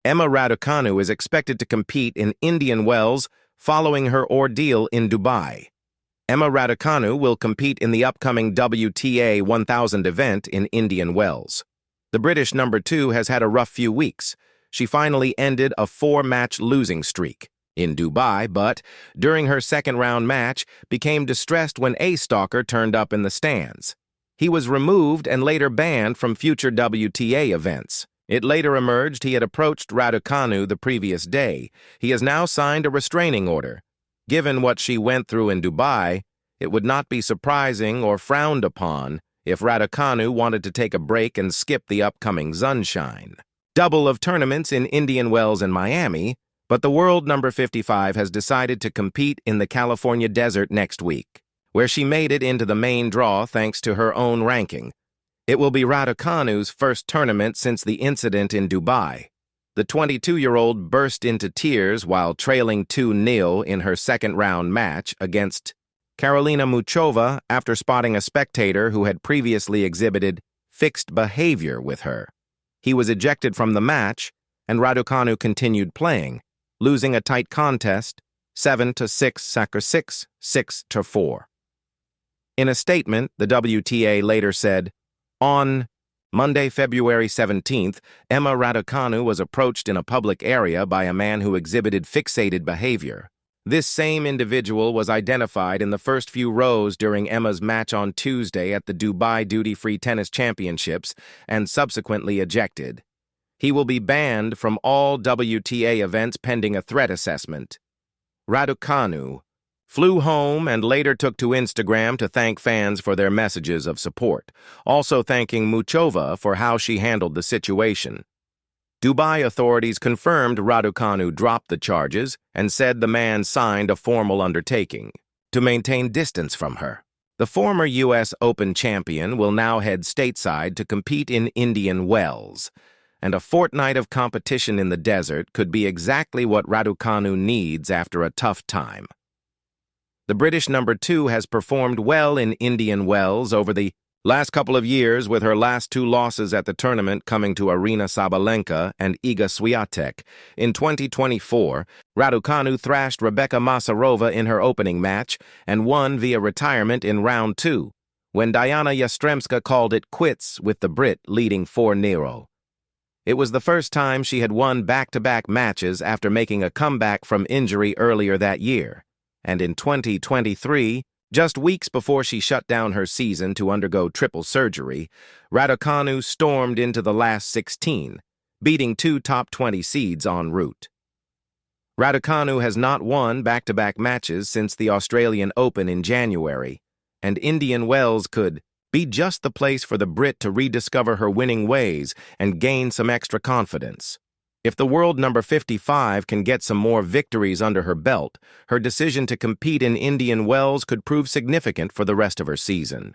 Emma Raducanu is expected to compete in Indian Wells following her ordeal in Dubai. Emma Raducanu will compete in the upcoming WTA 1000 event in Indian Wells. The British number 2 has had a rough few weeks. She finally ended a 4-match losing streak in Dubai, but during her second-round match became distressed when a stalker turned up in the stands. He was removed and later banned from future WTA events. It later emerged he had approached Raducanu the previous day. He has now signed a restraining order. Given what she went through in Dubai, it would not be surprising or frowned upon if Raducanu wanted to take a break and skip the upcoming sunshine. Double of tournaments in Indian Wells and Miami, but the world number 55 has decided to compete in the California desert next week, where she made it into the main draw thanks to her own ranking. It will be Raducanu's first tournament since the incident in Dubai. The 22-year-old burst into tears while trailing 2-0 in her second-round match against Karolina Muchova after spotting a spectator who had previously exhibited fixed behavior with her. He was ejected from the match, and Raducanu continued playing, losing a tight contest 7-6, 6-6, 6-4. In a statement, the WTA later said, "On Monday, February 17th, Emma Raducanu was approached in a public area by a man who exhibited fixated behavior. This same individual was identified in the first few rows during Emma's match on Tuesday at the Dubai Duty-Free Tennis Championships and subsequently ejected. He will be banned from all WTA events pending a threat assessment." Raducanu flew home and later took to Instagram to thank fans for their messages of support, also thanking Muchova for how she handled the situation. Dubai authorities confirmed Raducanu dropped the charges and said the man signed a formal undertaking to maintain distance from her. The former U.S. Open champion will now head stateside to compete in Indian Wells, and a fortnight of competition in the desert could be exactly what Raducanu needs after a tough time. The British number 2 has performed well in Indian Wells over the last couple of years, with her last 2 losses at the tournament coming to Aryna Sabalenka and Iga Swiatek. In 2024, Raducanu thrashed Rebecca Masarova in her opening match and won via retirement in round 2, when Diana Yastremska called it quits with the Brit leading 4-0. It was the first time she had won back-to-back matches after making a comeback from injury earlier that year. And in 2023, just weeks before she shut down her season to undergo triple surgery, Raducanu stormed into the last 16, beating 2 top 20 seeds en route. Raducanu has not won back-to-back matches since the Australian Open in January, and Indian Wells could be just the place for the Brit to rediscover her winning ways and gain some extra confidence. If the world number 55 can get some more victories under her belt, her decision to compete in Indian Wells could prove significant for the rest of her season.